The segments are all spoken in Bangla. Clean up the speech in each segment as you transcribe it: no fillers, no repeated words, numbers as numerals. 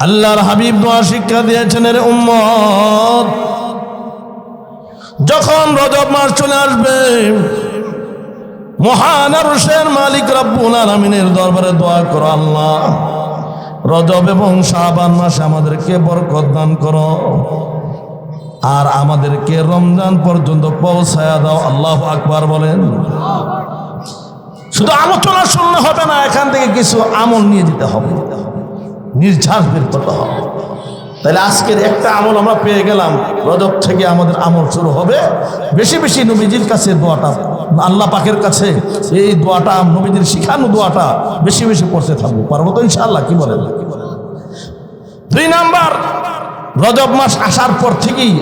আল্লাহর হাবিব দোয়া শিক্ষা দিয়েছেন, এর উম্মত যখন রজব মাস চলে আসবে মহান আরশের মালিক রব্বুল আলামিনের দরবারে দোয়া করো, আল্লাহ রজব এবং শাবান মাসে আমাদেরকে বরকত দান করো আর আমাদেরকে রমজান পর্যন্ত পৌঁছায়া দাও। আল্লাহু আকবার বলেন। শুধু আলোচনা শুনলে হবে না, এখান থেকে কিছু আমল নিয়ে যেতে হবে, নির্ঝাস বের করতে হবে। তাহলে আজকের একটা আমল আমরা পেয়ে গেলাম, রজব থেকে আমাদের আমল শুরু হবে। বেশি বেশি নবীজির কাছে দোয়াটা, আল্লাহ পাকের কাছে এই দোয়াটা, নবীজির শিখানো দোয়াটা বেশি বেশি পড়তে থাকবো। পারবো তো ইনশাআল্লাহ? কি বলেন? 2 নাম্বার, রজব মাস আসার পর থেকেই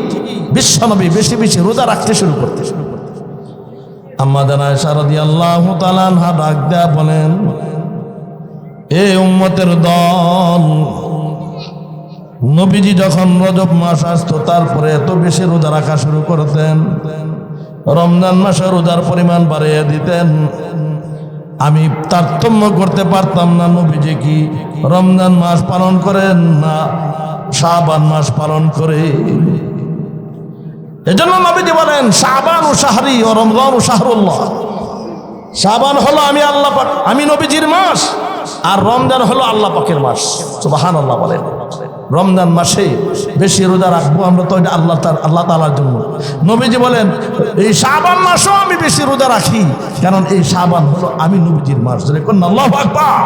বিশ্বনবী বেশি বেশি রোজা রাখতে শুরু করতে। আম্মা জানা আয়েশা রাদিয়াল্লাহু তাআলা আনহা ডাক দেয়া বলেন, এ উম্মতের দল, নবীজি যখন রজব মাস আসতো তারপরে এত বেশি রোজা রাখা শুরু করতেন, রমজান মাসে রোজার পরিমাণ বাড়িয়ে দিতেন। আমি তারতম্য করতে পারতাম না নবীজি কি রমজান মাস পালন করেন না শাবান মাস পালন করে। এজন্য নবীজি বলেন, শাবান ও শাহরি ও রমজান ও শাহরুল্লাহ। শাবান হলো আমি আল্লাহ পাক, আমি নবীজির মাস, আর রমজান হলো আল্লাহ পাকের মাস। সুবহানাল্লাহ বলেন। রমজান মাসে বেশি রোজা রাখবো আমরা, তো এটা আল্লাহ তাআলার জন্য। নবীজি বলেন, এই শাবান মাসও আমি বেশি রোজা রাখি, কারণ এই শাবান হলো আমি নবীজির মাস। আল্লাহু আকবার।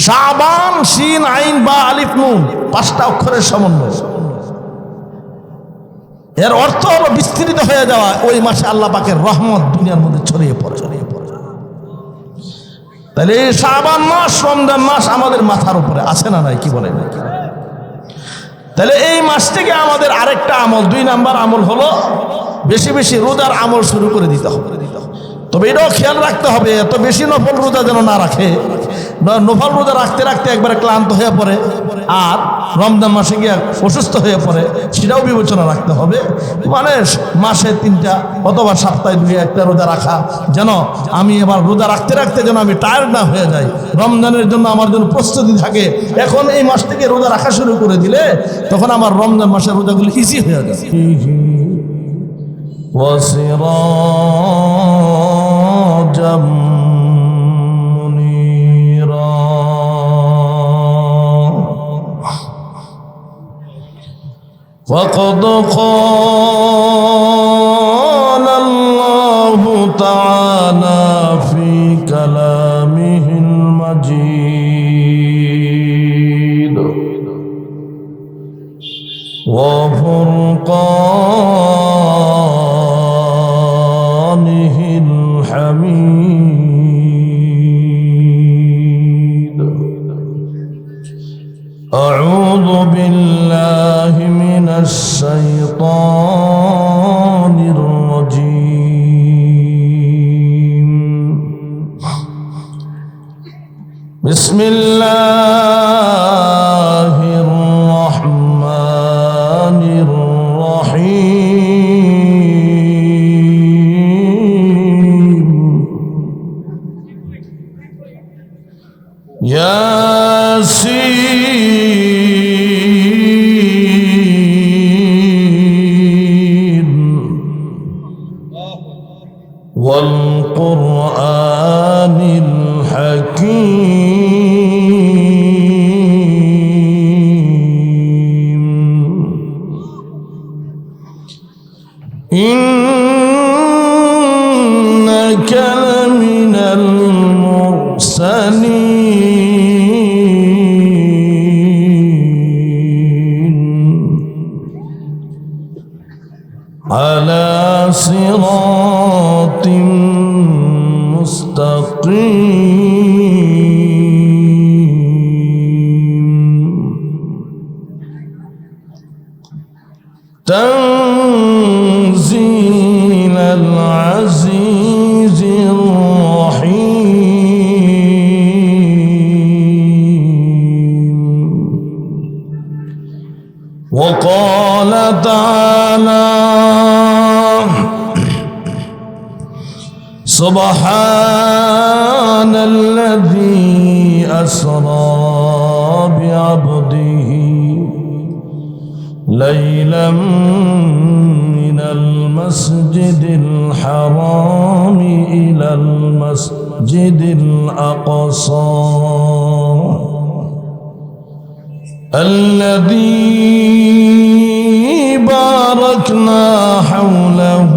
শাবান, শিন, আইন, বা, আলিফ, নুন, 5টা অক্ষরের সমন্বয়। এর অর্থ হলো বিস্তৃত হয়ে যাওয়া। ওই মাসে আল্লাহ পাকের রহমত দুনিয়ার মধ্যে ছড়িয়ে পড়ে। তাহলে এই শাবান মাস, রমজান মাস আমাদের মাথার উপরে আছে না নাই? কি বলেন? তাহলে এই মাস থেকে আমাদের আরেকটা আমল, 2 নাম্বার আমল হলো বেশি বেশি রোজার আমল শুরু করে দিতে হবে। তবে এটাও খেয়াল রাখতে হবে, এত বেশি নফল রোজা যেন না রাখে। নফল রোজা রাখতে রাখতে একবারে ক্লান্ত হয়ে পড়ে আর রমজান মাসে গিয়ে অসুস্থ হয়ে পড়ে, সেটাও বিবেচনা রাখতে হবে। মানে মাসে 3টা অথবা সপ্তাহে 2-1টা রোজা রাখা, যেন আমি এবার রোজা রাখতে রাখতে যেন আমি টায়ার্ড না হয়ে যাই, রমজানের জন্য আমার জন্য প্রস্তুতি থাকে। এখন এই মাস থেকে রোজা রাখা শুরু করে দিলে তখন আমার রমজান মাসের রোজাগুলো ইজি হয়ে যায়। وسراجا منيرا وقد قال الله تعالى في كلامه المجيد وفرقانه الحميد. أعوذ بالله من الشيطان الرجيم. بسم الله الرحمن الرحيم. ياسين والقرآن الحكيم. إنك لمن المرسلين على صراط مستقيم. تنزيل العزيز الرحيم. وقال تعالى سبحان الذي أسرى بعبده ليلا من المسجد الحرام إلى المسجد الأقصى الذي باركنا حوله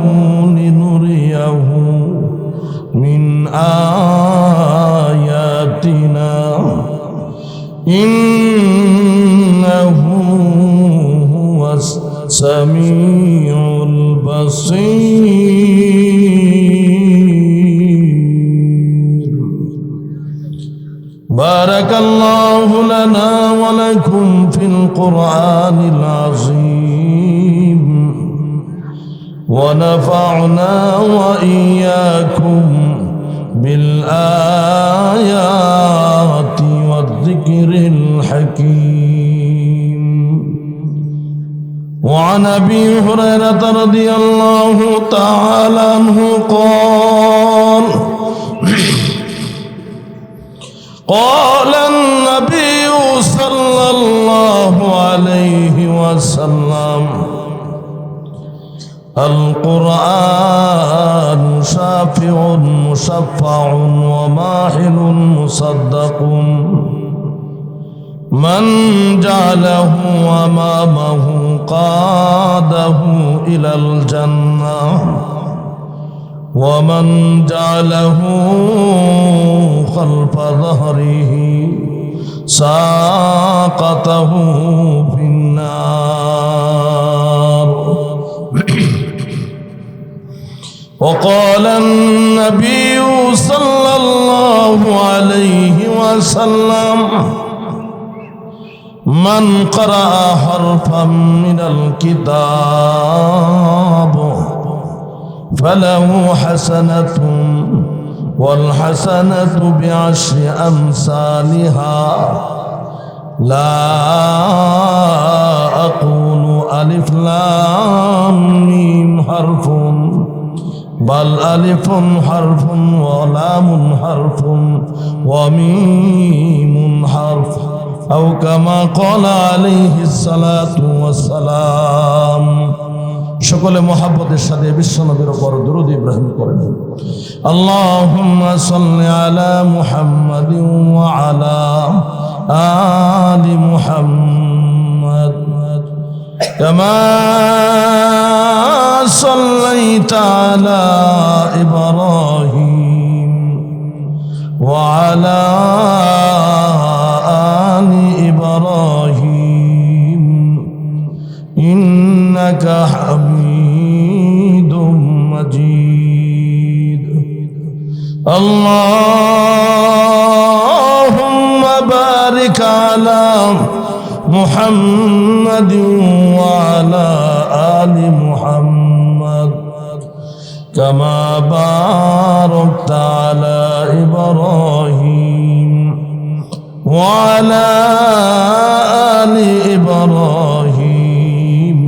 لنريه من آياتنا إنه هو السميع البصير. بارك الله لنا ولكم في القرآن العظيم ونفعنا وإياكم بالآيات والذكر الحكيم. وعن أبي هريرة رضي الله تعالى عنه قال قال النبي صلى الله عليه وسلم القرآن شافع مشفع وماحل مصدق من جعله أمامه قاده إلى الجنة ومن جعله خلف ظهره ساقطه في النار. وقال النبي صلى الله عليه وسلم من قرأ حرفا من الكتاب فله حسنة والحسنة بعشر أمثالها لا أقول ألف لام ميم حرف بل ألف حرف ولام حرف وميم حرف أو كما قال عليه الصلاة والسلام. সকলে মুহাব্বতের সাথে বিশ্বনবীর উপর দরুদ ইব্রাহিম করেন। আল্লাহুম্মা সাল্লি আলা মুহাম্মাদিন ওয়া আলা আলি মুহাম্মাদ কামা সাল্লাইতা আলা ইব্রাহিম ওয়া আলা আলি ইব্রাহিম إنك حميد مجيد. اللهم بارك على محمد وعلى آل محمد كما باركت على إبراهيم وعلى آل إبراهيم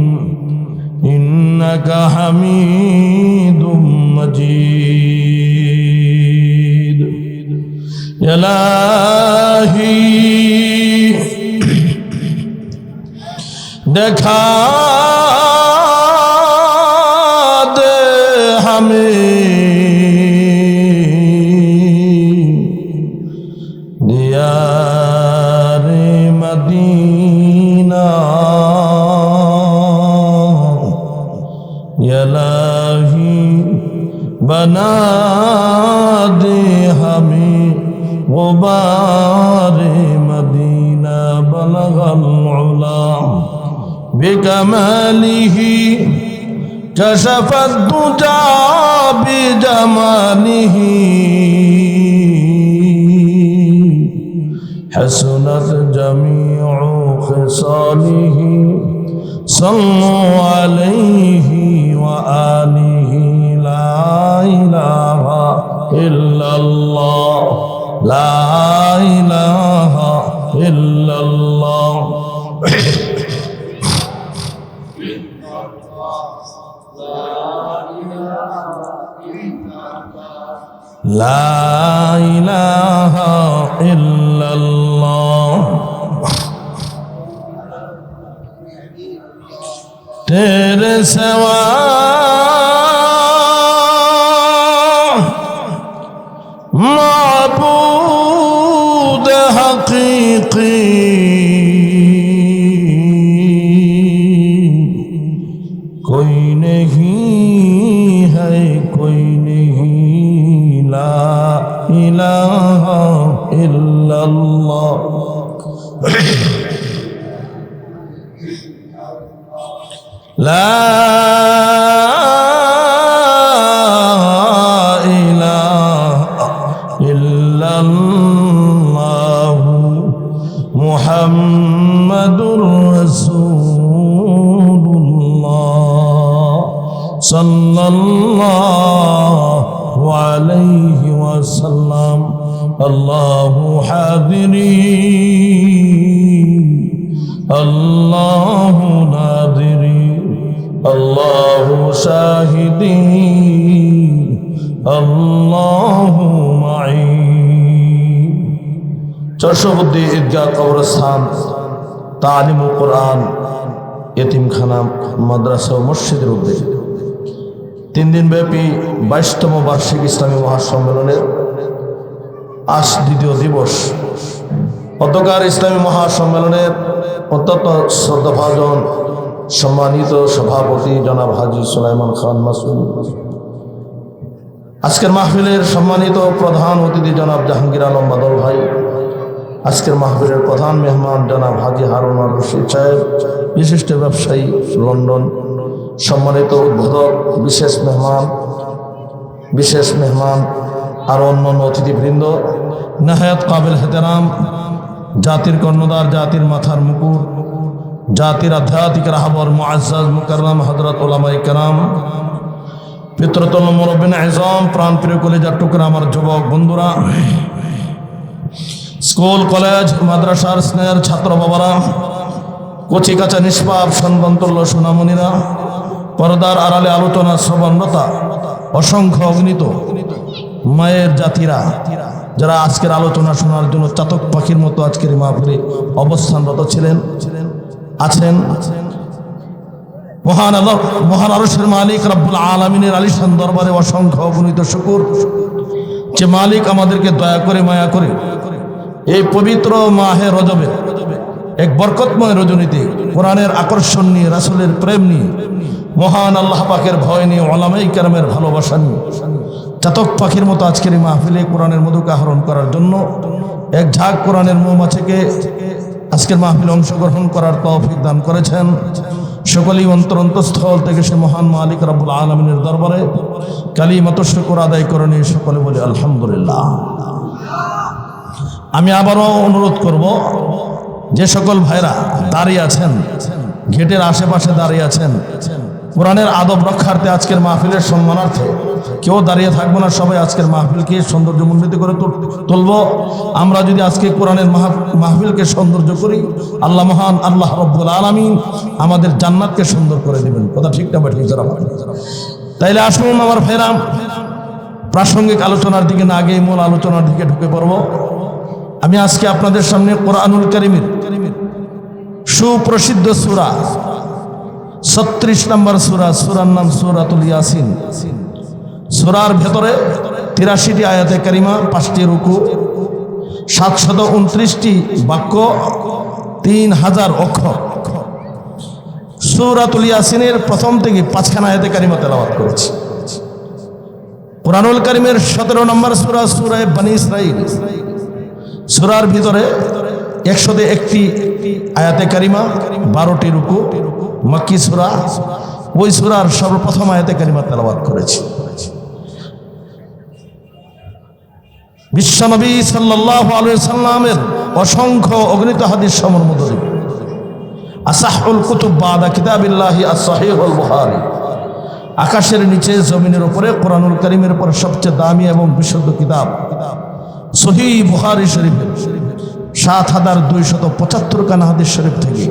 إنك حميد مجيد. يا إلهي देखा दे हमें दियारे मदीना या इलाही बना दे हमें गुबारे मदीना बलगल उला بكماله كشف الدجى بجماله حسنت جميع خصاله صلوا عليه وآله لا إله إلا الله لا إله إلا الله لا إله إلا الله तेरे सिवा माबूद हकीकी कोई नहीं है, कोई नहीं, ला इलाहा इल्लल्लाह। ला इलाहा इल्लल्लाह मुहम्मदुर रसूलुल्लाह सल्लल्लाहु अलैहि वसल्लम। अल्लाहु हादिरी अल्लाहु नादिरी अल्लाहु शाहिदी अल्लाहु माई। चरशबुद्दी ईदगाह कब्रस्तान तालिमुल कुरान यतीमखाना মাদ্রাসা ও মসজিদের উদ্যোগে 3 দিন ব্যাপী 22তম বার্ষিক ইসলামী মহাসম্মেলনের আজ দ্বিতীয় দিবস। অধ্যকার ইসলামী মহাসম্মেলনের অত্যন্ত শ্রদ্ধাভাজন সম্মানিত সভাপতি জনাব হাজী সুলাইমান খান মাসুদ, আজকের মাহফিলের সম্মানিত প্রধান অতিথি জনাব জাহাঙ্গীর আলম বাদল ভাই, আজকের মাহফিলের প্রধান মেহমান জনাব হাজী হারুন আর রশিদ সাহেব, বিশিষ্ট ব্যবসায়ী লন্ডন, সম্মানিত উদ্বোধক, বিশেষ মেহমান আর অন্যান্য অতিথিবৃন্দ, নাহায়াত কাবিল হেতেরাম, জাতির কর্ণধার, জাতির মাথার মুকুট, জাতির আধ্যাত্মিক রাহবর মুআজ্জাজ মুকাররম হযরত উলামায়ে কেরাম, পিতৃতুল্য মুরব্বিন আযম, প্রাণপ্রিয় কলিজার টুকরা আমার যুবক বন্ধুরা, স্কুল কলেজ মাদ্রাসার স্নেহের ছাত্র বাবারা, কচি কাঁচা নিষ্পাপ সন্তানতুল্য সোনামণিরা, পর্দার আড়ালে আলোচনা শ্রবণরতা অসংখ্য অগণিত মায়ের জাতিরা, যারা আজকের আলোচনা শোনার জন্য চাতক পাখির মতো আজকের মাহফিলে অবস্থানরত আছেন। মহান আরশের মালিক রব্বুল আলামিনের আলিশান দরবারে অসংখ্য অগণিত শুকর, যে মালিক আমাদেরকে দয়া করে মায়া করে এই পবিত্র মাহে রজবে এক বরকতময় রজনীতে কোরআনের আকর্ষণ নিয়ে, রাসূলের প্রেম নিয়ে, মহান আল্লাহ পাকের ভয় নিয়ে, উলামায়ে কেরামের ভালোবাসা নিয়ে চাতক পাখির মতো আজকের এই মাহফিলে কোরআনের মধুকে আহরণ করার জন্য এক ঝাঁক কোরআনের মৌমাছিকে আজকের মাহফিলে অংশগ্রহণ করার তৌফিক দান করেছেন। সকলেই অন্তরস্থল থেকে সে মহান মালিক রব্বুল আলামিনের দরবারে কালিমাতুশ শুকর আদায় করে নিয়ে সকলে বলি আলহামদুলিল্লাহ। আমি আবারও অনুরোধ করব, যে সকল ভাইরা দাঁড়িয়ে আছেন, গেটের আশেপাশে দাঁড়িয়ে আছেন, কোরআনের আদব রক্ষার্থে আজকের মাহফিলের সম্মানার্থে কেউ দাঁড়িয়ে থাকবো না, সবাই আজকের মাহফিলকে সৌন্দর্যমণ্ডিত করে তুলব। আমরা যদি আজকে কোরআনের মাহফিলকে সৌন্দর্য করি, আল্লাহ মহান আল্লাহ রব্বুল আলামিন আমাদের জান্নাতকে সুন্দর করে দেবেন। কথা ঠিক না ঠিক যারা বলেন। তাইলে আসুন আমার ভাইরা, প্রাসঙ্গিক আলোচনার দিকে না গিয়ে মূল আলোচনার দিকে ঢুকে পড়ব। আমি আজকে আপনাদের সামনে কোরআনুল কারীমের সুপ্রসিদ্ধ সূরা 36 নম্বর সূরার নাম সূরাতুল ইয়াসিন। সূরার ভেতরে 83টি আয়াতে কারিমা, 5টি রুকু, 729টি বাক্য, 3000 অক্ষর। সূরাতুল ইয়াসিনের প্রথম থেকে 5খানা আয়াতে কারিমা তেলাওয়াত করেছি। কোরআনুল কারীমের 17 নম্বর সূরা সূরা বনী ইসরাঈল। সূরার ভিতরে 101টি আয়াতে কারিমা, 12টি রুকু, মক্কি সূরা। ওই সূরার সর্বপ্রথম আয়াতে কারিমা তেলাওয়াত করেছি। বিশ্বনবী সাল্লাল্লাহু আলাইহি সাল্লামের অসংখ্য অগণিত হাদিস সমর মধ্যে আসাহুল কুতুব বাদা কিতাবিল্লাহি as-সহিহুল বুখারী। আকাশের নিচে জমিনের উপরে কোরআনুল কারীমের পর সবচেয়ে দামি এবং বিশুদ্ধ কিতাব সহিহ বুখারী শরীফের 7275 খানা হাদিস শরীফ থেকে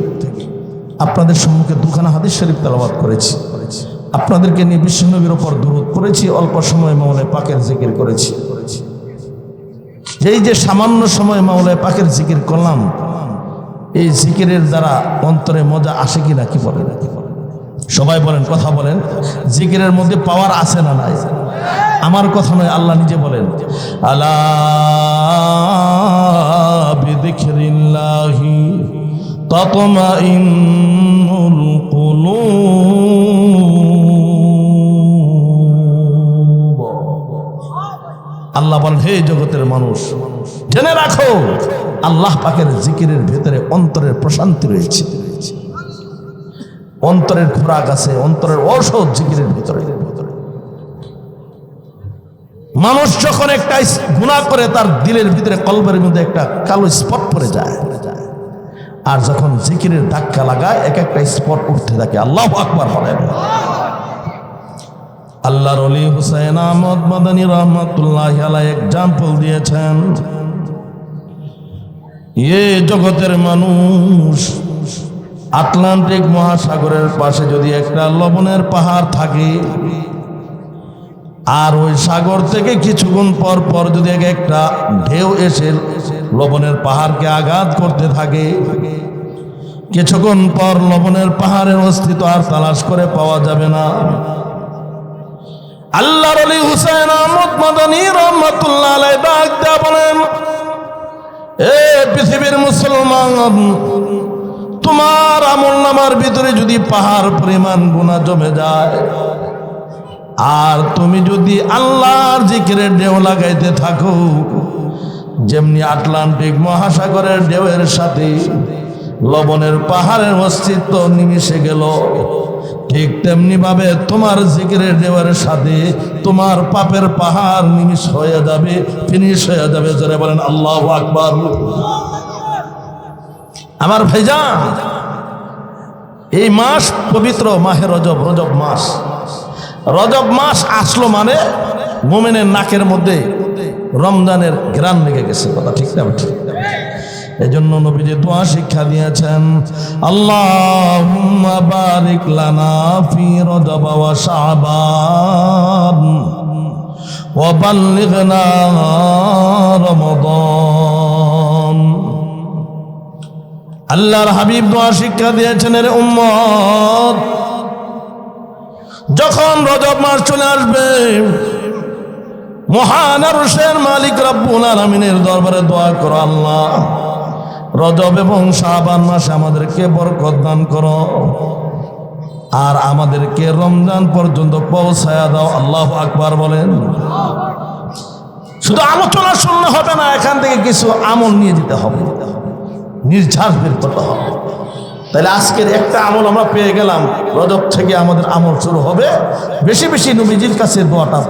আপনাদের সম্মুখে 2খানা হাদিস শরীফ তেলাওয়াত করেছি। আপনাদেরকে নিয়ে বিশ্বনবীর উপর দরুদ পড়েছি, অল্প সময় মাওলায়ে পাকের জিকির করেছি। এই যে সামান্য সময় মাওলায়ে পাকের জিকির করলাম, এই জিকিরের দ্বারা অন্তরে মজা আসে কিনা কি বলে? সবাই বলেন, কথা বলেন, জিকিরের মধ্যে পাওয়ার আছে না নাই? আমার কথা নয়, আল্লাহ নিজে বলেন, আলা বিযিকরিল্লাহি তাতমাইন্নুল কুলুব। আল্লাহ বলেন, হে জগতের মানুষ, জেনে রাখো আল্লাহ পাকের জিকিরের ভেতরে অন্তরের প্রশান্তি রয়েছে, অন্তরের খোরাক আছে, অন্তরের ঔষধ জিকিরের ভিতরে। মানুষ যখন একটা গুনাহ করে তার দিলের ভিতরে, কলবের মধ্যে একটা কালো স্পট পড়ে যায়, আর যখন জিকিরের ধাক্কা লাগায় এক একটা স্পট উঠতে থাকে। আল্লাহু আকবার বলেন। আল্লাহর ওলি হুসাইন আহমদ মাদানী রাহমাতুল্লাহি আলাইহি এক্সাম্পল দিয়েছেন, এ জগতের মানুষ, আটলান্টিক মহাসাগরের পাশে যদি একটা লবণের পাহাড় থাকে, আর ওই সাগর থেকে কিছুক্ষণ পর পর যদি একটা ঢেউ এসে লবণের পাহাড়কে আঘাত করতে থাকে, কিছুক্ষণ পর লবণের পাহাড়ের অস্তিত্ব আর তালাশ করে পাওয়া যাবে না। আল্লাহর ওলি হুসাইন আহমদ মাদানী রাহমাতুল্লাহি আলাইহি ডাক দেয়া বলেন, এ পৃথিবীর মুসলমান, তোমার আমলনামার ভিতরে যদি পাহাড় পরিমাণ গুনাহ জমে যায়, আর তুমি যদি আল্লাহর জিকিরের ঢেউ লাগাইতে থাকো, যেমনি আটলান্টিক মহাসাগরের ঢেউয়ের সাথে লবণের পাহাড়ের অস্তিত্ব নিমিশে গেল, ঠিক তেমনি ভাবে তোমার জিকিরের ঢেউয়ের সাথে তোমার পাপের পাহাড় নিমিশ হয়ে যাবে, ফিনিশ হয়ে যাবে। যারা বলেন আল্লাহু আকবার। আমার ভাইজান, এই মাস পবিত্র মাহে রজব, রজব মাস। রজব মাস আসলো মানে মুমিনের নাকের মধ্যে রমজানের ঘ্রাণ লেগে গেছে, কথা ঠিক না? এই জন্য নবীজি দোয়া শিক্ষা দিয়েছেন, আল্লাহুম্মা বারিক লানা ফি রজব ওয়া শাবান ওয়া বাল্লিগনা রমাদান। আল্লাহর হাবিব দোয়া শিক্ষা দিয়েছেন, এর উম্মত, যখন রজব মাস চলে আসবে, মহান আরশের মালিক রব্বুল আলামিনের দরবারে দোয়া করো, আল্লাহ রজব এবং শাবান মাসে আমাদেরকে বরকত দান করো, আর আমাদেরকে রমজান পর্যন্ত পৌঁছায়া দাও। আল্লাহু আকবার বলেন। শুধু আলোচনা শুনলে হবে না, এখান থেকে কিছু আমল নিয়ে যেতে হবে, নির্ঝাস বের করতে হবে। তাহলে আজকের একটা আমল আমরা পেয়ে গেলাম, রজব থেকে আমাদের আমল শুরু হবে। বেশি বেশি নবীজির কাছে দোয়াটা,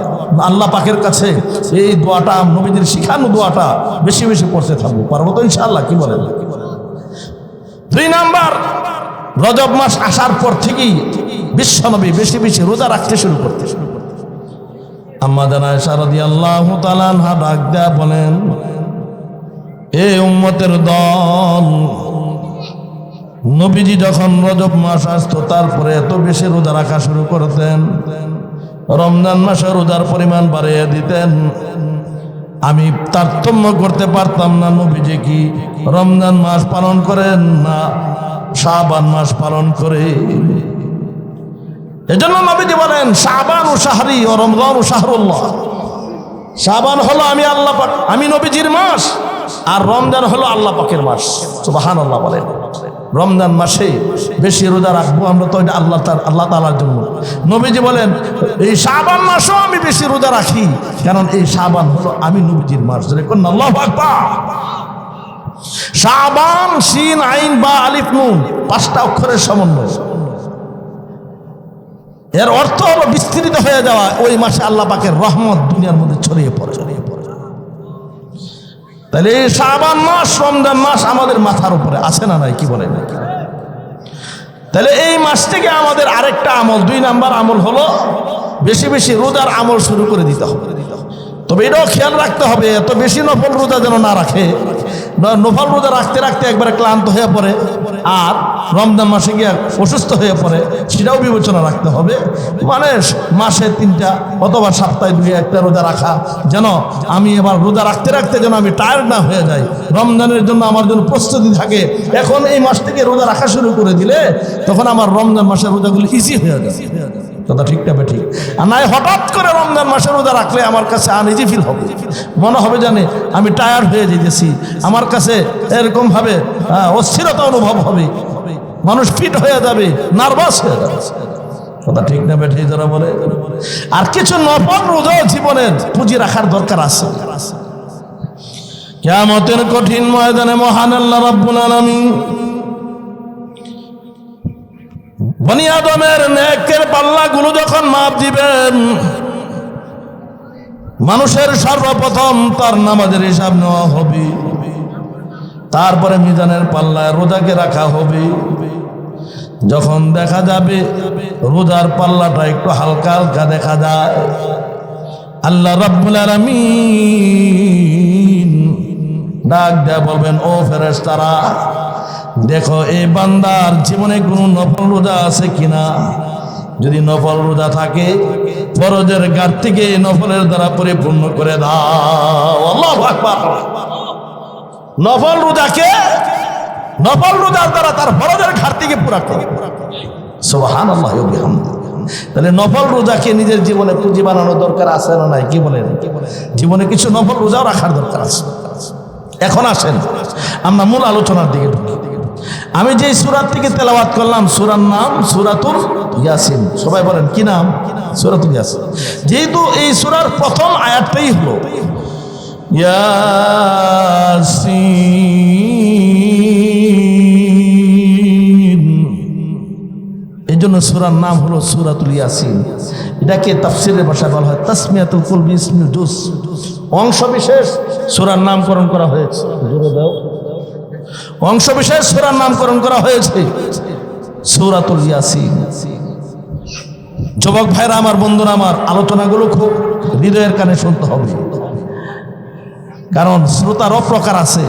আল্লাহ পাকের কাছে এই দোয়াটা, নবীজির শিখানো দোয়াটা বেশি বেশি পড়তে থাকবো, পারবো তো ইনশাআল্লাহ? কি বলেন? 2 নাম্বার, রজব মাস আসার পর থেকেই বিশ্বনবী বেশি বেশি রোজা রাখতে শুরু করতে। আম্মা জানা আয়েশা রাদিয়াল্লাহু তাআলা আনহা ডাক দেয়া বলেন, এ উম্মতের দল, নবীজি যখন রজব মাস আসতো তারপরে এত বেশি রোজা রাখা শুরু করতেন, রমজান মাসে রোজার পরিমাণ বাড়িয়ে দিতেন। আমি তারতম্য করতে পারতাম না, নবীজি কি রমজান মাস পালন করেন না শাবান মাস পালন করে। এজন্য নবীজি বলেন, শাবান ও শাহরি ও রমজান ও শাহরুল্লাহ। শাবান হলো আমি আল্লাহ পাক, আমি নবীজির মাস, আর রমজান হলো আল্লাহ পাকের মাস। সুবহানাল্লাহ বলেন। রমজান মাসে বেশি রোজা রাখবো আমরা, তো এটা আল্লাহ তাআলার জন্য। নবীজি বলেন, এই শাবান মাসেও আমি বেশি রোজা রাখি, কারণ এই শাবান হলো আমি নবীজির মাস। আল্লাহু আকবার। শাবান, শিন, আইন, বা, আলিফ, নুন, 5টা অক্ষরের সমন্বয়। এর অর্থ হলো বিস্তৃত হয়ে যাওয়া। ওই মাসে আল্লাহ পাকের রহমত দুনিয়ার মধ্যে ছড়িয়ে পড়ে। তাহলে এই শাবান মাস, রমজান মাস আমাদের মাথার উপরে আছে না নাই? কি বলে? তাহলে এই মাস থেকে আমাদের আরেকটা আমল, 2 নাম্বার আমল হলো বেশি বেশি রোজার আমল শুরু করে দিতে হবে। তবে এটাও খেয়াল রাখতে হবে, এত বেশি নফল রোজা যেন না রাখে নফল রোজা রাখতে রাখতে একবারে ক্লান্ত হয়ে পড়ে আর রমজান মাসে গিয়ে অসুস্থ হয়ে পড়ে, সেটাও বিবেচনা রাখতে হবে। মানে মাসে 3টা অথবা সপ্তাহে 2-1টা রোজা রাখা, যেন আমি এবার রোজা রাখতে রাখতে যেন আমি টায়ার্ড না হয়ে যাই, রমজানের জন্য আমার জন্য প্রস্তুতি থাকে। এখন এই মাস থেকে রোজা রাখা শুরু করে দিলে তখন আমার রমজান মাসের রোজাগুলো ইজি হয়ে যায়। কথা ঠিক না ঠিক? আর নাই হঠাৎ করে রমজান মাসে রোজা রাখলে আমার কাছে আনইজি ফিল হবে, মনে হবে জানে আমি টায়ার্ড হয়ে যেতেছি, আমার কাছে এরকম ভাবে অস্থিরতা অনুভব হবে, মানুষ ফিট হয়ে যাবে, নার্ভাস হয়ে যাবে। কথা ঠিক না বেঠিক যারা বলে। আর কিছু নফল রোজা জীবনের পুঁজি রাখার দরকার আছে। কিয়ামতের কঠিন ময়দানে মহান আল্লাহ রাব্বুল আলামিন বনি আদমের নেকের পাল্লাগুলো যখন মাপ দিবেন, মানুষের সর্বপ্রথম তার নামাজের হিসাব নেওয়া হবে, তারপরে মিজানের পাল্লায় রোজাকে রাখা হবে। যখন দেখা যাবে রোজার পাল্লাটা একটু হালকা হালকা দেখা যায়, আল্লাহ রাব্বুল আলামিন ডাক দেয়া বলবেন, ও ফেরেশতারা দেখো এই বান্দার জীবনে কোনো নফল রোজা আছে কিনা। যদি নফল রোজা থাকে ফরজের ঘাটতিকে নফলের দ্বারা পরিপূর্ণ করে দাও। আল্লাহু আকবার। নফল রোজার দ্বারা তার ফরজের ঘাটতিকে পুরা করে। সুবহানাল্লাহ ওয়া বিহামদিহি। তাহলে নফল রোজাকে নিজের জীবনে পুঁজি বানানোর দরকার আছে না নাই? কি বলেন? জীবনে কিছু নফল রোজাও রাখার দরকার আছে। এখন আসেন আমরা মূল আলোচনার দিকে ঢুকি। আমি যে সূরা থেকে তেলাওয়াত করলাম সূরার নাম সূরাতুল ইয়াসিন। সবাই বলেন কি নাম? সূরাতুল ইয়াসিন। যেহেতু এই সূরার প্রথম আয়াতটাই হলো ইয়াসিন, এই জন্য সূরার নাম হলো সূরাতুল ইয়াসিন। এটাকে তাফসীরের ভাষায় বলা হয় তাসমিয়াতুল কুল বিসমিল জুজ, অংশ বিশেষ সূরার নামকরণ করা হয়েছে। জোরে দাও। অংশ বিশেষ সূরার নামকরণ করা হয়েছে সূরাতুল ইয়াসিন। যুবক ভাইরা আমার, বন্ধুরা আমার, আলোচনাগুলো খুব হৃদয়ের কানে শুনতে হবে, কারণ শ্রোতারও প্রকার আছে।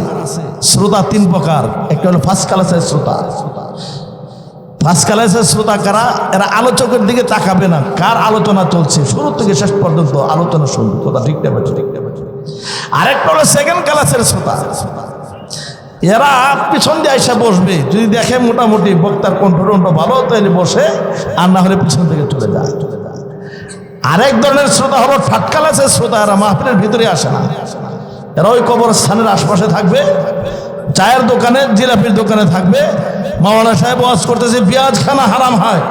শ্রোতা 3 প্রকার। একটা হলো ফার্স্ট ক্লাসের শ্রোতা। ফার্স্ট ক্লাসের শ্রোতা কারা? এরা আলোচকের দিকে তাকাবে না, কার আলোচনা চলছে শুরু থেকে শেষ পর্যন্ত আলোচনা শুনবে। কথা ঠিক না? আরেকটা হলো সেকেন্ড ক্লাসের শ্রোতা। এরা পিছন দিয়ে এসে বসবে, যদি দেখে মোটামুটি বক্তার কণ্ঠ ভালো তাহলে বসে, আর না হলে পিছন থেকে চলে যায়। আরেক ধরনের শ্রোতা হলো থার্ড ক্লাসের শ্রোতা। এরা মাহফিলের ভিতরে আসে না, এরা ওই কবরস্থানের আশপাশে থাকবে, চায়ের দোকানে জিলাপির দোকানে থাকবে। মাওলানা সাহেব ওয়াজ করতেছে পেঁয়াজ খানা হারাম হয়,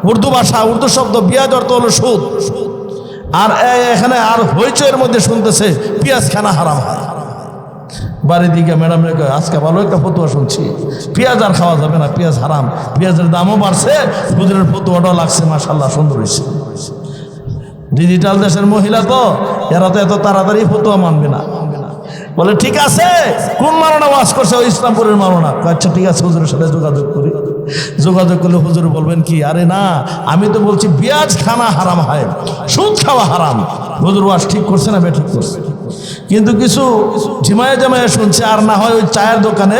উর্দু ভাষা, উর্দু শব্দ পেঁয়াজ অর্থ হলো সুদ, আর এখানে আর হইচয়ের মধ্যে শুনতেছে পেঁয়াজ খানা হারাম হয়। বাড়ি দিকে ম্যাডাম রেখে আজকে ভালো একটা ফতুয়া শুনছি, পেঁয়াজ আর খাওয়া যাবে না, পেঁয়াজ হারাম, পেঁয়াজের দামও বাড়ছে, হুজুরের ফতুয়াটাও লাগছে, মাশাআল্লাহ সুন্দর হয়েছে। ডিজিটাল দেশের মহিলা তো, এরা তো এত তাড়াতাড়ি ফতুয়া মানবে না। বলে ঠিক আছে, কোন মাওলানা ওয়াজ করছে? ওই ইসলামপুরের মাওলানা। আচ্ছা ঠিক আছে, হুজুরের সাথে যোগাযোগ করি। যোগাযোগ করলে হুজুর বলবেন কি, আরে না, আমি তো বলছি পেঁয়াজ খানা হারাম হয়, সুদ খাওয়া হারাম। হুজুর ওয়াজ ঠিক করছে না বেঠিক করছে? কিন্তু কিছু ঝিমায়ে জামায়ে শুনছে, আর না হয় ওই চায়ের দোকানে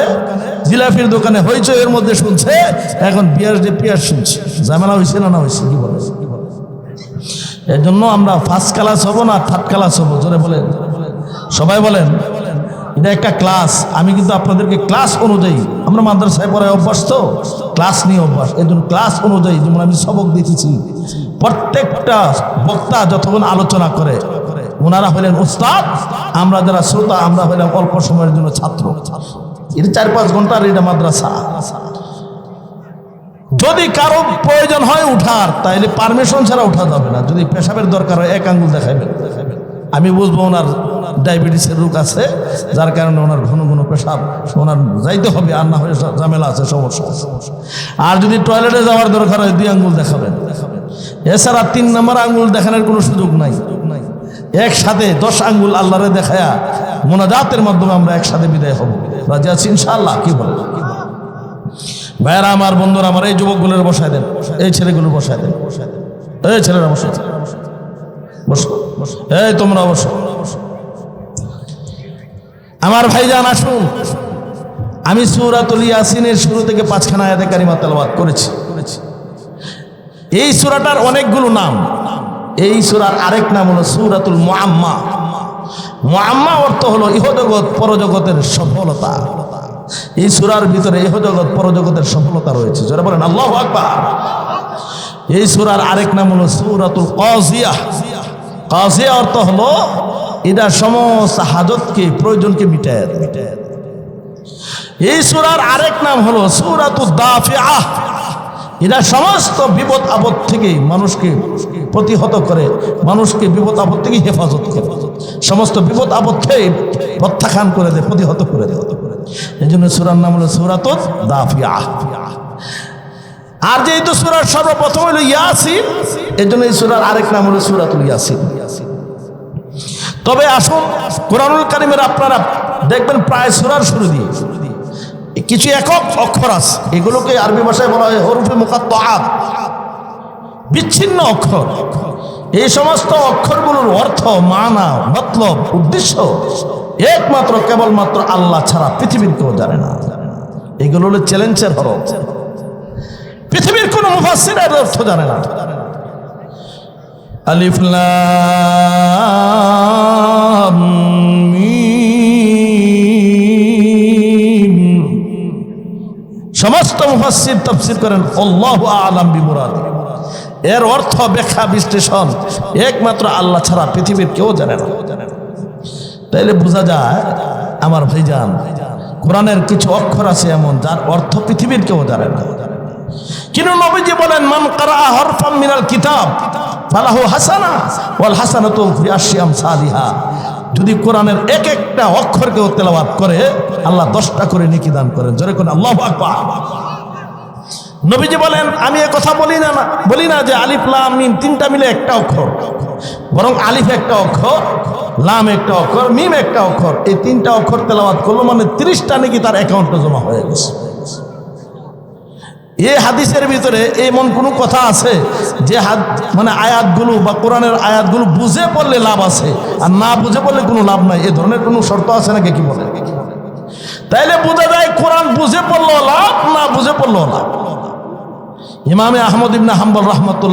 জিলাপির দোকানে হইচয়ের মধ্যে শুনছে, এখন পেঁয়াজ শুনছে। ঝামেলা হয়েছে না হয়েছে? কি বলে? এর জন্য আমরা ফার্স্ট ক্লাস হবো না থার্ড ক্লাস হবো? জোরে বলেন, সবাই বলেন। এটা একটা ক্লাস। আমি কিন্তু আপনাদেরকে ক্লাস অনুযায়ী, আমরা মাদ্রাসায় পড়ায় অভ্যাস, তো ক্লাস নিয়ে অভ্যাস। এই জন্য ক্লাস অনুযায়ী, যেমন আমি সবক দিতেছি, প্রত্যেকটা বক্তা যতক্ষণ আলোচনা করে ওনারা হলেন উস্তাদ, আমরা যারা শ্রোতা আমরা হলাম অল্প সময়ের জন্য ছাত্র। এটা 4-5 ঘন্টার এটা মাদ্রাসা। যদি কারো প্রয়োজন হয় উঠার, তাইলে পারমিশন ছাড়া উঠা যাবে না। যদি পেশাবের দরকার হয় 1 আঙ্গুল দেখাবেন, আমি বুঝবো ওনার ডায়াবেটিসের রোগ আছে, যার কারণে ওনার ঘন ঘন পেশাব ওনার যাইতে হবে, আর না হলে ঝামেলা আছে, সমস্যা। আর যদি টয়লেটে যাওয়ার দরকার হয় 2 আঙ্গুল দেখাবেন, এছাড়া 3 নম্বর আঙ্গুল দেখানোর কোনো সুযোগ নাই। একসাথে 10 আঙ্গুল আল্লাহরে দেখায়া মোনাজাতের মাধ্যমে আমরা একসাথে বিদায় হব। রাজি আছি ইনশাআল্লাহ? কি বলেন ভাইরা আমার, বন্ধুরা আমার, এই যুবকগুলোর বসায় দেন, এই ছেলেগুলোর বসায় দেন, এই ছেলেরা বসায় বসো, এই তোমরা বসো। আমার ভাইজান আসুন, আমি সূরাতুল ইয়াসিনের শুরু থেকে 5খানা আয়াতে কারিমা তেলাওয়াত করেছি। এই সূরাটার অনেকগুলো নাম। এই সূরার আরেক নাম হলো সূরাতুল মুআম্মা। মুআম্মা অর্থ হলো ইহজগৎ পরজগতের সফলতা। এই সূরার ভিতরে ইহজগৎ পরজগতের সফলতা রয়েছে। যারা বলেন আল্লাহু আকবার। এই সূরার আরেক নাম হলো সূরাতুল কাজিয়া। কাজিয়া অর্থ হলো এটা সমস্ত হাজতকে প্রয়োজনকে মিটায় দেয়। এই সূরার আরেক নাম হলো সূরাতুদ দাফিআ। এটা সমস্ত বিপদ আপদ থেকে মানুষকে প্রতিহত করে, মানুষকে বিপদ আপদ থেকে হেফাজত করে, সমস্ত বিপদ আপদ থেকে প্রত্যাখ্যান করে দেয়, প্রতিহত করে দেয়। এই জন্য সূরার নাম হলো সূরাতুদ দাফিআ। আর যেহেতু সূরার সর্বপ্রথম হলো ইয়াসিন, এই জন্য এই সূরার আরেক নাম হলো সূরাতুল ইয়াসিন। তবে আসুন, কোরআনুল কারীমের আপনারা দেখবেন প্রায় সূরার শুরু দিয়ে কিছু একক অক্ষর আছে, এগুলোকে আরবি ভাষায় বলা হয় হরফে মুকাত্তাআত, বিচ্ছিন্ন অক্ষর। এই সমস্ত অক্ষরগুলোর অর্থ, মানা, মতলব, উদ্দেশ্য একমাত্র কেবলমাত্র আল্লাহ ছাড়া পৃথিবীর কেউ জানে না। এগুলো হলো চ্যালেঞ্জের হরফ। পৃথিবীর কোন মুফাসসির এর অর্থ জানে না। আলিফ লাম মিম, সমস্ত মুফাসসির তাফসীর করেন আল্লাহু আ'লাম বিমুরাদি। এর অর্থ, ব্যাখ্যা, বিশ্লেষণ একমাত্র আল্লাহ ছাড়া পৃথিবীর কেউ জানে না। তাইলে বোঝা যায় আমার ভাইজান, কোরআনের কিছু অক্ষর আছে এমন যার অর্থ পৃথিবীর কেউ জানে না। কিন্তু নবীজি বলেন, মান কারা হরফাম মিনাল কিতাব ফালাহু হাসানা ওয়াল হাসানাতু বিআশরি আমসালিহা। যদি কোরআনের এক একটা অক্ষর কেউ তেলাওয়াত করে, আল্লাহ 10টা করে নেকি দান করেন। জোরে করে আল্লাহু আকবার। নবীজি বলেন, আমি এ কথা বলি না যে আলিফ লাম মিম 3টা মিলে একটা অক্ষর, বরং আলিফ একটা অক্ষর, লাম একটা অক্ষর, মিম একটা অক্ষর, এই 3টা অক্ষর তেলাওয়াত করলো মানে 30টা নেকি তার অ্যাকাউন্টে জমা হয়ে গেছে। এই হাদিসের ভিতরে এমন কোনো কথা আছে যে মানে আয়াতগুলো বা কোরআনের আয়াতগুলো বুঝে পড়লে লাভ আছে আর না বুঝে পড়লে কোনো লাভ নাই, এই ধরনের কোনো শর্ত আছে নাকি? কি বলে? তাইলে বোঝা যায় কোরআন বুঝে পড়লো লাভ, না বুঝে পড়লো লাভ। ইমামে আহমদ ইবনে হাম্বল রাহমাতুল্লাহ